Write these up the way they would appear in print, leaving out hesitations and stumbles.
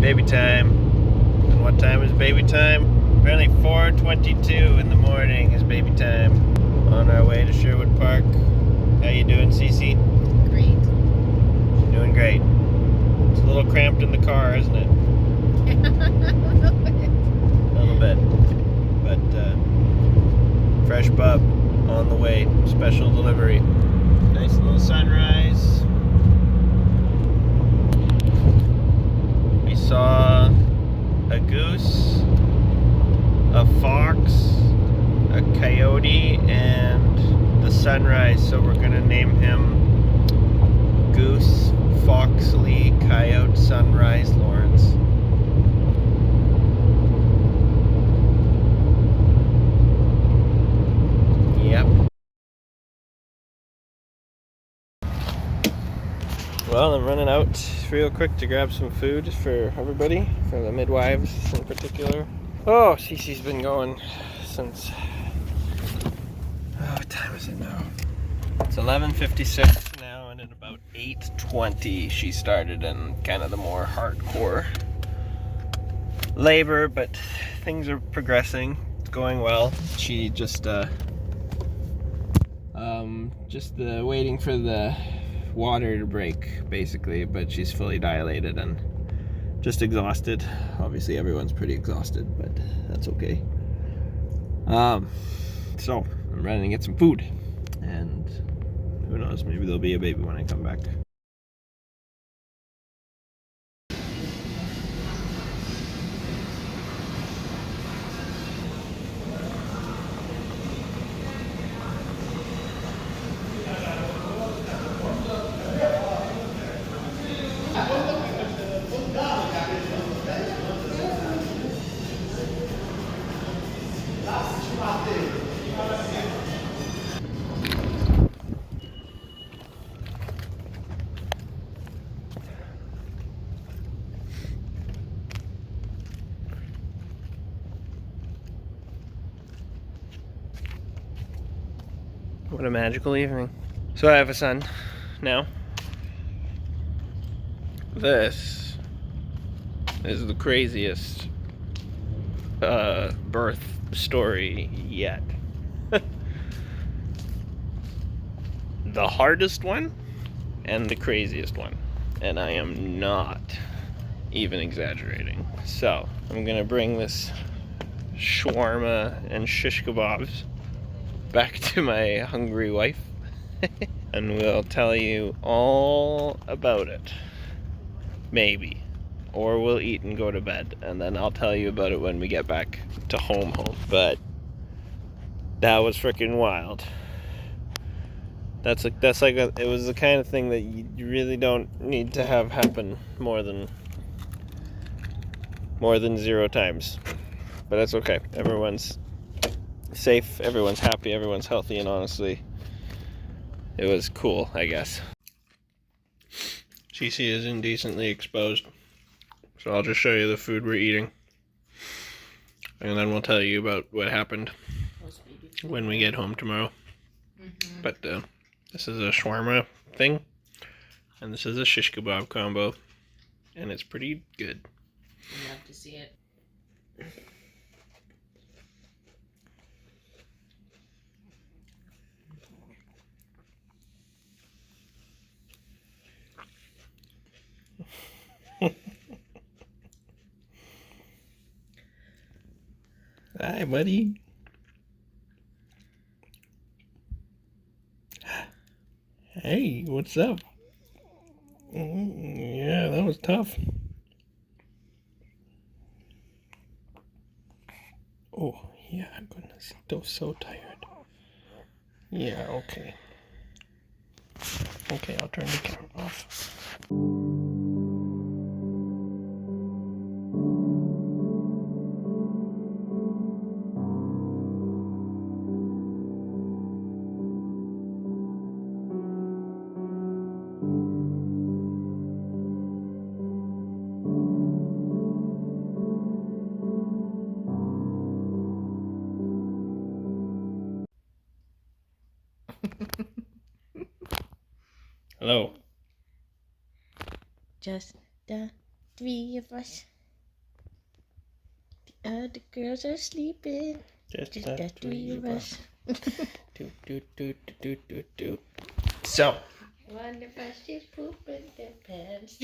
Baby time. And what time is baby time? Apparently 4:22 in the morning is baby time. On our way to Sherwood Park. How you doing, Cece? Great. Doing great. It's a little cramped in the car, isn't it? A little bit. But fresh bub on the way. Special delivery. Nice little sunrise. We saw a goose, a fox, a coyote, and the sunrise, so we're gonna name him Goose Foxley Coyote Sunrise Lawrence. Yep. Well, I'm running out real quick to grab some food for everybody, for the midwives in particular. Oh, Cece's been going since, what time is it now? It's 11:56 now, and at about 8:20 she started in kind of the more hardcore labor, but things are progressing. It's going well. She just waiting for the water to break, basically, but she's fully dilated and just exhausted. Obviously everyone's pretty exhausted, but that's okay. So I'm running to get some food, and who knows, maybe there'll be a baby when I come back. What a magical evening. So I have a son now. This is the craziest birth story yet. The hardest one and the craziest one. And I am not even exaggerating. So I'm gonna bring this shawarma and shish kebabs back to my hungry wife and we'll tell you all about it. Maybe. Or we'll eat and go to bed, and then I'll tell you about it when we get back to home. But that was freaking wild. It was the kind of thing that you really don't need to have happen more than 0 times. But that's okay. Everyone's safe, everyone's happy, everyone's healthy, and honestly, it was cool, I guess. Cece is indecently exposed, so I'll just show you the food we're eating, and then we'll tell you about what happened when we get home tomorrow. But this is a shawarma thing, and this is a shish kebab combo, and it's pretty good. I'd love to see it. Hi, buddy. Hey, what's up? Yeah, that was tough. Oh, yeah, goodness. I'm so tired. Yeah, okay. Okay, I'll turn the camera off. Hello. Just the three of us. The other girls are sleeping. Just the three of us. Do. So. Wonder if she's pooping the pants.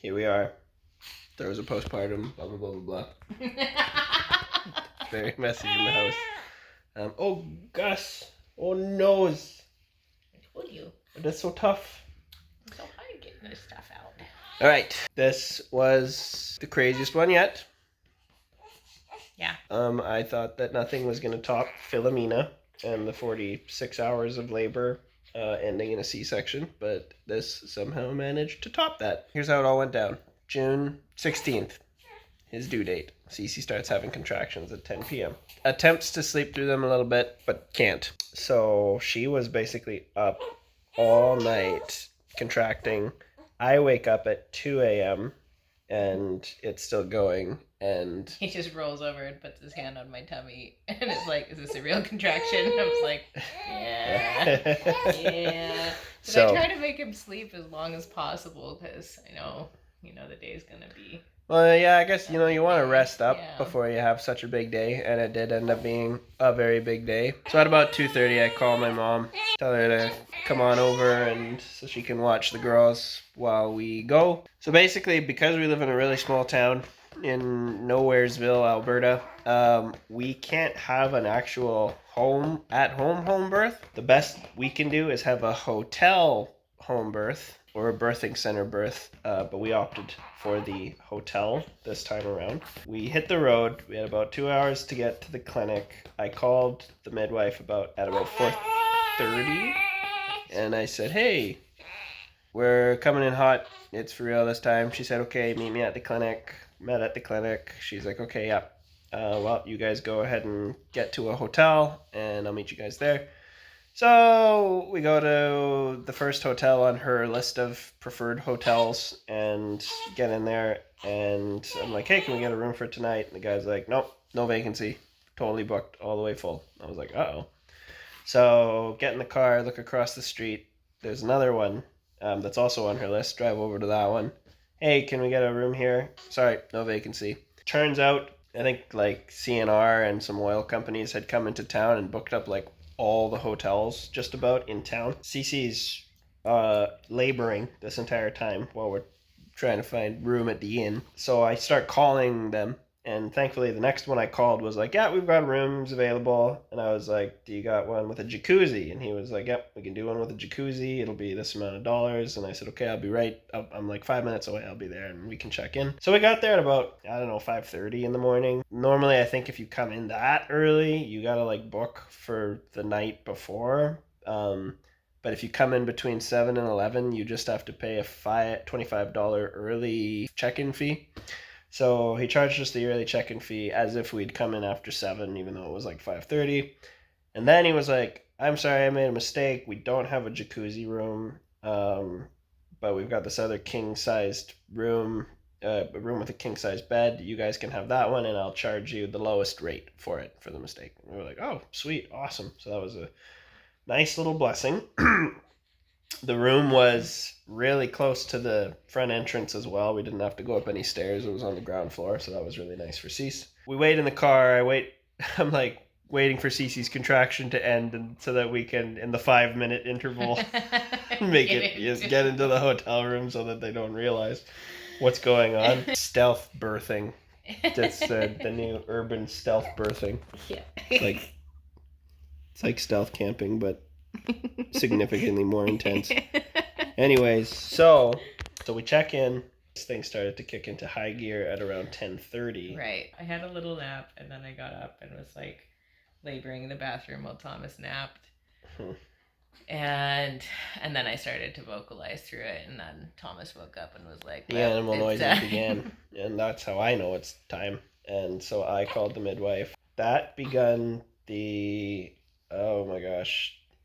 Here we are. There was a postpartum, blah, blah, blah, blah, blah. Very messy in the house. Oh, Gus. Oh, nose. I told you. That's so tough. It's so hard getting this stuff out. All right. This was the craziest one yet. Yeah. I thought that nothing was going to top Philomena and the 46 hours of labor ending in a C-section, but this somehow managed to top that. Here's how it all went down. June 16th, his due date. Cece starts having contractions at 10 p.m. Attempts to sleep through them a little bit, but can't. So she was basically up all night contracting. I wake up at 2 a.m. and it's still going. And he just rolls over and puts his hand on my tummy and it's like, is this a real contraction? And I was like, yeah. So I try to make him sleep as long as possible because I know, the day's gonna be. Well, yeah, I guess, you want to rest up before you have such a big day, and it did end up being a very big day. So at about 2:30, I call my mom, tell her to come on over and so she can watch the girls while we go. So basically, because we live in a really small town in Nowheresville, Alberta, we can't have an actual home birth. The best we can do is have a hotel home birth or a birthing center birth, but we opted for the hotel this time around. We hit the road. We had about 2 hours to get to the clinic. I called the midwife at about 4:30, and I said, hey, we're coming in hot. It's for real this time. She said, okay, meet me at the clinic. Met at the clinic. She's like, okay, yeah. Well, you guys go ahead and get to a hotel, and I'll meet you guys there. So we go to the first hotel on her list of preferred hotels and get in there. And I'm like, hey, can we get a room for tonight? And the guy's like, nope, no vacancy. Totally booked, all the way full. I was like, uh-oh. So get in the car, look across the street. There's another one that's also on her list. Drive over to that one. Hey, can we get a room here? Sorry, no vacancy. Turns out, I think like CNR and some oil companies had come into town and booked up like all the hotels just about in town. Cece's laboring this entire time while we're trying to find room at the inn. So I start calling them, and thankfully the next one I called was like, yeah, we've got rooms available. And I was like, do you got one with a jacuzzi? And he was like, yep, we can do one with a jacuzzi. It'll be this amount of dollars. And I said, okay, I'll be right. I'm like 5 minutes away. I'll be there and we can check in. So we got there at about, 5:30 in the morning. Normally, I think if you come in that early, you got to like book for the night before. But if you come in between 7 and 11, you just have to pay a $25 early check-in fee. So he charged us the early check-in fee as if we'd come in after 7, even though it was like 5:30. And then he was like, I'm sorry, I made a mistake. We don't have a jacuzzi room, but we've got this other king-sized room, a room with a king-sized bed. You guys can have that one, and I'll charge you the lowest rate for it for the mistake. And we were like, oh, sweet, awesome. So that was a nice little blessing. The room was really close to the front entrance as well. We didn't have to go up any stairs. It was on the ground floor, so that was really nice for Cece. We wait in the car. I'm like waiting for Cece's contraction to end, and so that we can, in the 5-minute interval, get into the hotel room so that they don't realize what's going on. Stealth birthing. That's the new urban stealth birthing. Yeah. It's like stealth camping, but significantly more intense. Anyways, so we check in. This thing started to kick into high gear at around 10:30. Right. I had a little nap, and then I got up and was like laboring in the bathroom while Thomas napped. And then I started to vocalize through it, and then Thomas woke up and was like, the animal noises began, and that's how I know it's time. And so I called the midwife. That begun the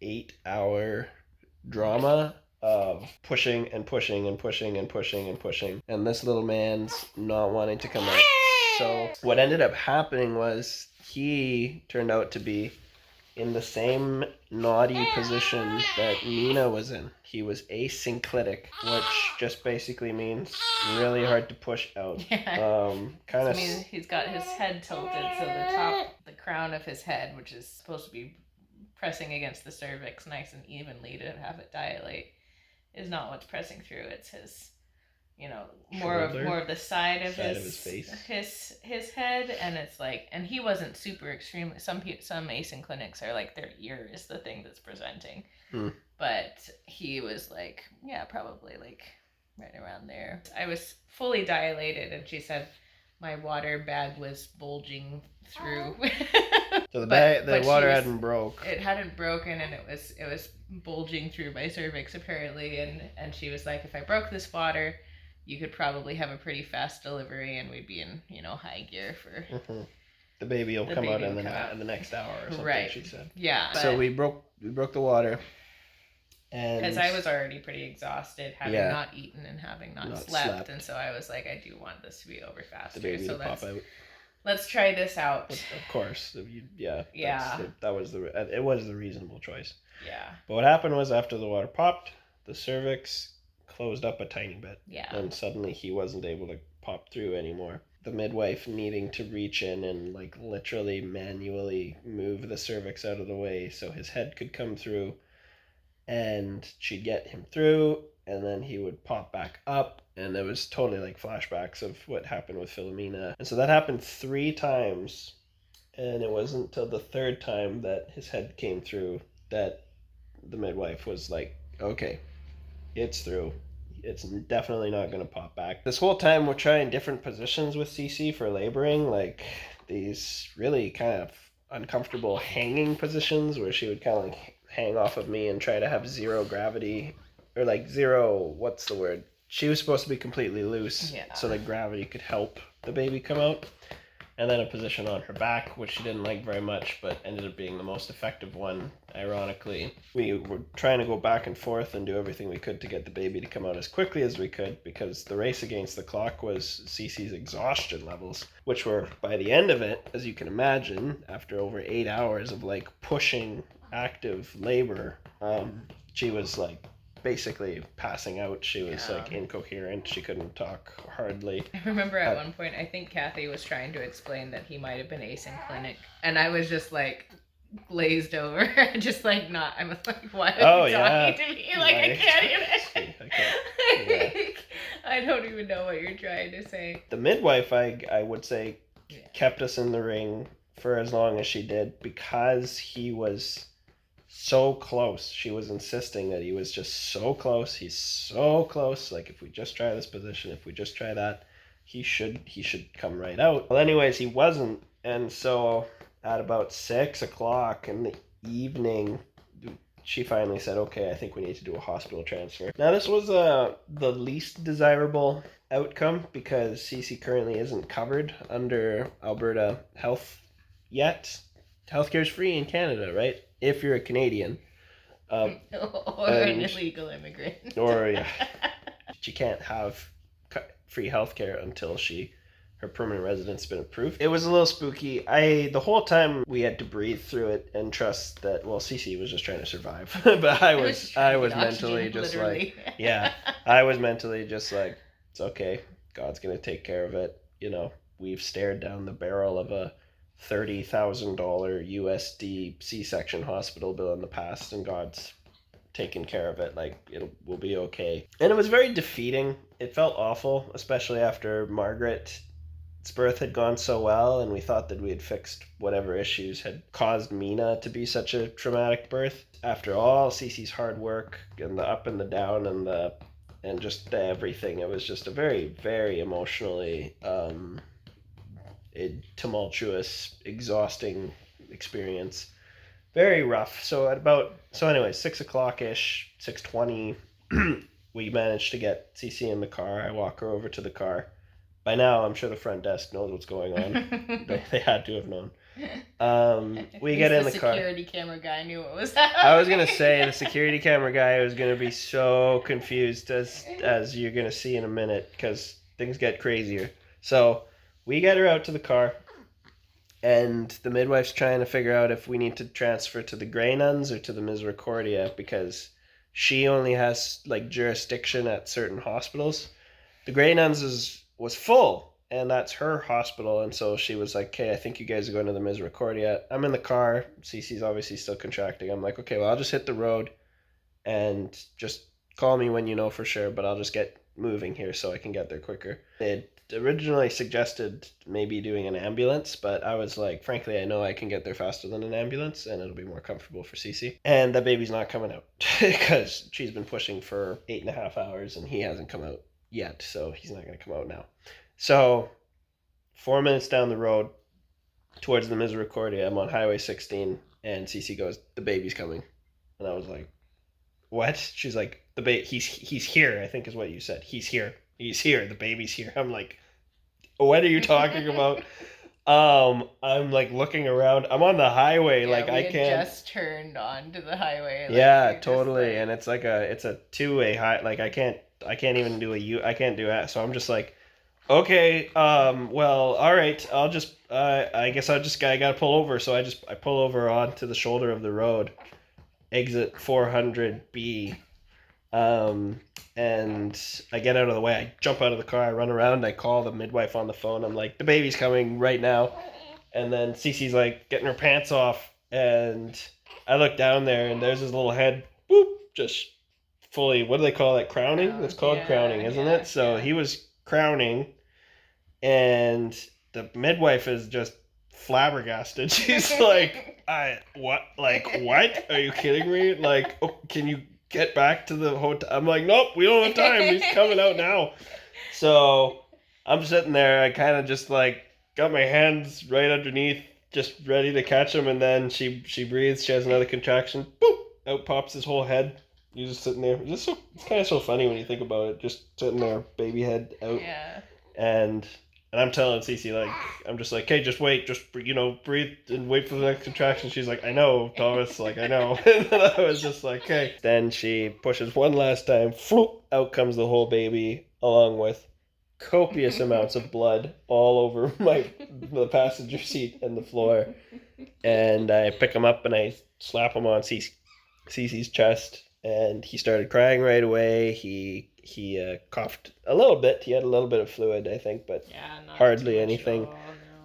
8-hour drama of pushing and pushing and pushing and pushing and pushing, and this little man's not wanting to come out. So what ended up happening was he turned out to be in the same naughty position that Mina was in. He was asynclitic, which just basically means really hard to push out. Kind of means he's got his head tilted, so the crown of his head, which is supposed to be pressing against the cervix nice and evenly to have it dilate, is not what's pressing through. It's his, more of the side of his face, his head, and it's like, and he wasn't super extreme. Some ASIN clinics are like their ear is the thing that's presenting, but he was like, yeah, probably like right around there. I was fully dilated, and she said my water bag was bulging through. So the water hadn't broke. It hadn't broken, and it was bulging through my cervix apparently, and she was like, if I broke this water, you could probably have a pretty fast delivery, and we'd be in high gear for. The baby will come out in the next hour or something. Right. She said. Yeah. So we broke the water. And because I was already pretty exhausted, having not eaten and having not slept, and so I was like, I do want this to be over faster. The baby to pop out. Let's try this out. Of course, that was it was the reasonable choice. Yeah. But what happened was, after the water popped, the cervix closed up a tiny bit. Yeah. And suddenly he wasn't able to pop through anymore. The midwife needing to reach in and like literally manually move the cervix out of the way so his head could come through. And she'd get him through, and then he would pop back up, and it was totally like flashbacks of what happened with Philomena. And so that happened 3 times, and it wasn't until the 3rd time that his head came through that the midwife was like, okay, it's through. It's definitely not going to pop back. This whole time we're trying different positions with Cece for laboring, like these really kind of uncomfortable hanging positions where she would kind of like hang off of me and try to have zero gravity, or like zero, what's the word? She was supposed to be completely loose, so that gravity could help the baby come out. And then a position on her back, which she didn't like very much, but ended up being the most effective one, ironically. We were trying to go back and forth and do everything we could to get the baby to come out as quickly as we could, because the race against the clock was Cece's exhaustion levels, which were, by the end of it, as you can imagine, after over 8 hours of like pushing active labor, she was like basically passing out. She was like incoherent. She couldn't talk hardly. I remember at one point, I think Kathy was trying to explain that he might have been asynclitic, and I was just like glazed over, just like not. I was like, why are you talking to me? Like I can't even. I don't even know what you're trying to say. The midwife, I would say, kept us in the ring for as long as she did, because he was so close. She was insisting that he was just so close. He's so close. Like, if we just try this position, if we just try that, he should come right out. Well, anyways, he wasn't. And so at about 6:00 in the evening, she finally said, okay, I think we need to do a hospital transfer. Now, this was the least desirable outcome, because Cece currently isn't covered under Alberta Health yet. Healthcare is free in Canada, right? If you're a Canadian. Or an illegal immigrant. She can't have free healthcare until her permanent residence has been approved. It was a little spooky. The whole time we had to breathe through it and trust that, well, Cece was just trying to survive. But I was mentally just literally. I was mentally just like, it's okay. God's going to take care of it. We've stared down the barrel of a $30,000 USD C-section hospital bill in the past, and God's taken care of it. Like, we'll be okay. And it was very defeating. It felt awful, especially after Margaret's birth had gone so well, and we thought that we had fixed whatever issues had caused Mina to be such a traumatic birth. After all Cece's hard work and the up and the down and just everything, it was just a very, very emotionally tumultuous, exhausting experience. Very rough. So anyway, 6:00-ish, 6:20, we managed to get Cece in the car. I walk her over to the car. By now, I'm sure the front desk knows what's going on. They had to have known. We get in the car. The security camera guy knew what was happening. I was going to say, the security camera guy was going to be so confused, as you're going to see in a minute, because things get crazier. So we get her out to the car, And the midwife's trying to figure out if we need to transfer to the Grey Nuns or to the Misericordia, because she only has like jurisdiction at certain hospitals. The Grey Nuns was full, and that's her hospital, and so she was like, "Okay, I think you guys are going to the Misericordia." I'm in the car. Cece's obviously still contracting. I'm like, "Okay, well, I'll just hit the road and just call me when you know for sure, but I'll just get moving here so I can get there quicker." They originally suggested maybe doing an ambulance, but I was like, frankly, I know I can get there faster than an ambulance and it'll be more comfortable for Cece. And the baby's not coming out because she's been pushing for 8.5 hours and he hasn't come out yet, so he's not going to come out now. So 4 minutes down the road towards the Misericordia, I'm on Highway 16, and Cece goes, "The baby's coming." And I was like, "What?" She's like, he's here, I think is what you said. He's here. He's here. The baby's here. I'm like, "What are you talking about?" I'm like looking around. I'm on the highway, Yeah, like we I had can't. just turned onto the highway. Like, Yeah, totally. And it's like it's a two-way high. Like I can't even do I can't do that. So I'm just like, okay, well, all right. I'll just I guess I gotta pull over. So I pull over onto the shoulder of the road, exit 400B. And I get out of the way. I jump out of the car. I run around. I call the midwife on the phone. I'm like, "The baby's coming right now." And then Cece's like getting her pants off, and I look down there, and there's his little head, boop, just fully. What do they call that? Crowning. It's called crowning, isn't it? So he was crowning, and the midwife is just flabbergasted. She's like, what? Like, what? Are you kidding me? Like, oh, can you get back to the hotel?" I'm like, "Nope, we don't have time. He's coming out now." So I'm sitting there. I kind of just like got my hands right underneath, just ready to catch him. And then she breathes. She has another contraction. Boop! Out pops his whole head. He's just sitting there. It's kind of so funny when you think about it. Just sitting there, baby head out. Yeah. And I'm telling Cece, like, I'm just like, "Hey, just wait, just breathe and wait for the next contraction." She's like, "I know, Thomas, like I know." And then I was just like, "Okay." Then she pushes one last time. Floop! Out comes the whole baby, along with copious amounts of blood all over the passenger seat and the floor. And I pick him up and I slap him on Cece's chest, and he started crying right away. He coughed a little bit. He had a little bit of fluid, I think, but hardly anything. No.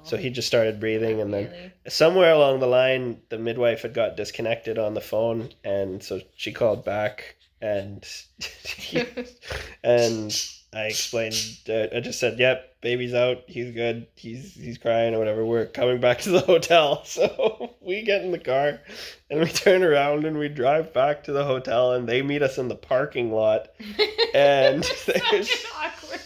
So he just started breathing, and then Really? somewhere along the line, the midwife had got disconnected on the phone, and so she called back, and and I explained. I just said, "Yep, baby's out. He's good. He's crying or whatever. We're coming back to the hotel." So we get in the car, and we turn around and we drive back to the hotel, and they meet us in the parking lot. And Such an awkward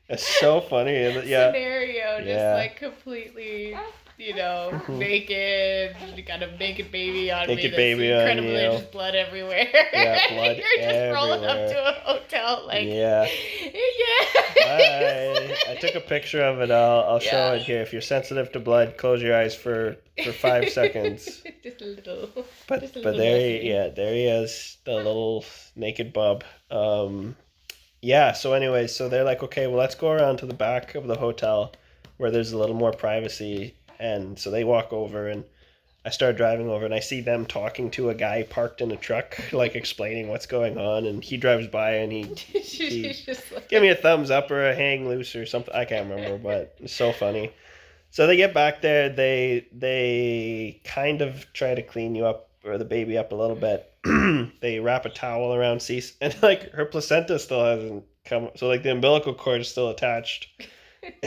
it's so funny. And scenario, just like completely, naked, got a naked baby on Naked me. baby on incredibly you. just blood everywhere. Yeah, blood You're just rolling up everywhere. to a hotel, like Yeah. I took a picture of it. I'll show it here. If you're sensitive to blood, close your eyes for 5 seconds. Just a little. But just a but little there he is, the little naked bub. Yeah. So anyways, so they're like, "Okay, well, let's go around to the back of the hotel where there's a little more privacy." And so they walk over, and I start driving over, and I see them talking to a guy parked in a truck, like explaining what's going on. And he drives by, and he just like... give me a thumbs up or a hang loose or something. I can't remember, but it's so funny. So they get back there. They kind of try to clean you up, or the baby up a little bit. They wrap a towel around Cease, and like her placenta still hasn't come. So like the umbilical cord is still attached.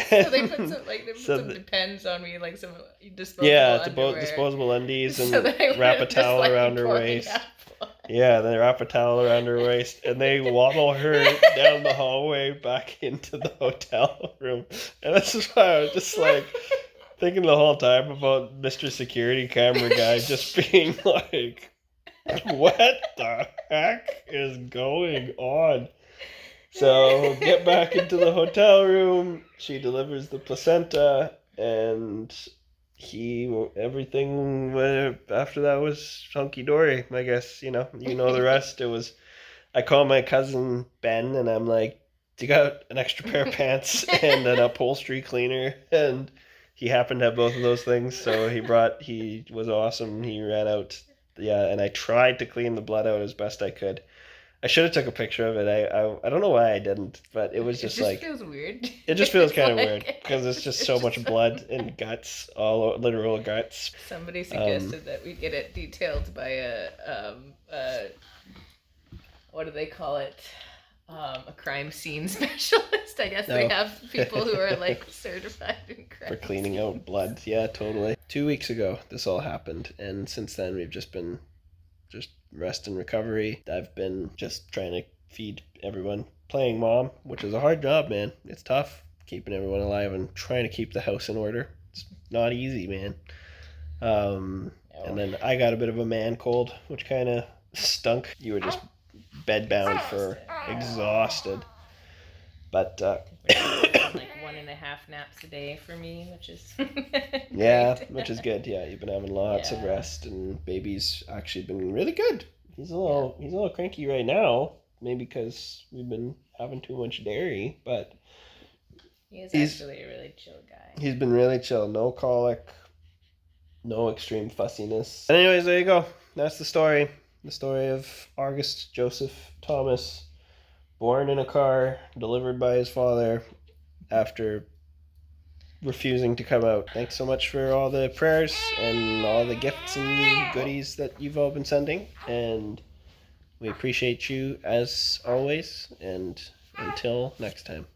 So they put some Depends on me, like some disposable underwear. Disposable undies, and so wrap a towel around her waist. Yeah, then they wrap a towel around her waist, and they waddle her down the hallway back into the hotel room. And this is why I was just like thinking the whole time about Mr. Security Camera Guy just being like, "What the heck is going on?" So get back into the hotel room. She delivers the placenta, and everything after that was hunky dory. I guess you know the rest. It was. I call my cousin Ben, and I'm like, "Do you got an extra pair of pants and an upholstery cleaner?" And he happened to have both of those things, so he was awesome. He ran out, yeah, and I tried to clean the blood out as best I could. I should have took a picture of it. I don't know why I didn't, but it was just like... It just feels weird. It just feels kind of like, weird because it's just so much blood and guts, all literal guts. Somebody suggested that we get it detailed by a what do they call it? A crime scene specialist. I guess they have people who are like certified in crime for cleaning out blood. Yeah, totally. 2 weeks ago, this all happened, and since then we've just been rest and recovery. I've been just trying to feed everyone, playing mom, which is a hard job, man. It's tough keeping everyone alive and trying to keep the house in order. It's not easy, man. And then I got a bit of a man cold, which kind of stunk. You were just bedbound for exhausted. But like 1.5 naps a day for me, which is yeah, which is good. Yeah, you've been having lots of rest, and baby's actually been really good. He's a little cranky right now, maybe because we've been having too much dairy, but he's actually a really chill guy. He's been really chill. No colic, no extreme fussiness. And anyways, there you go. That's the story. The story of August Joseph Thomas, born in a car, delivered by his father after refusing to come out. Thanks so much for all the prayers and all the gifts and goodies that you've all been sending. And we appreciate you as always. And until next time,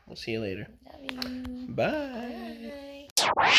we'll see you later. Love you. Bye.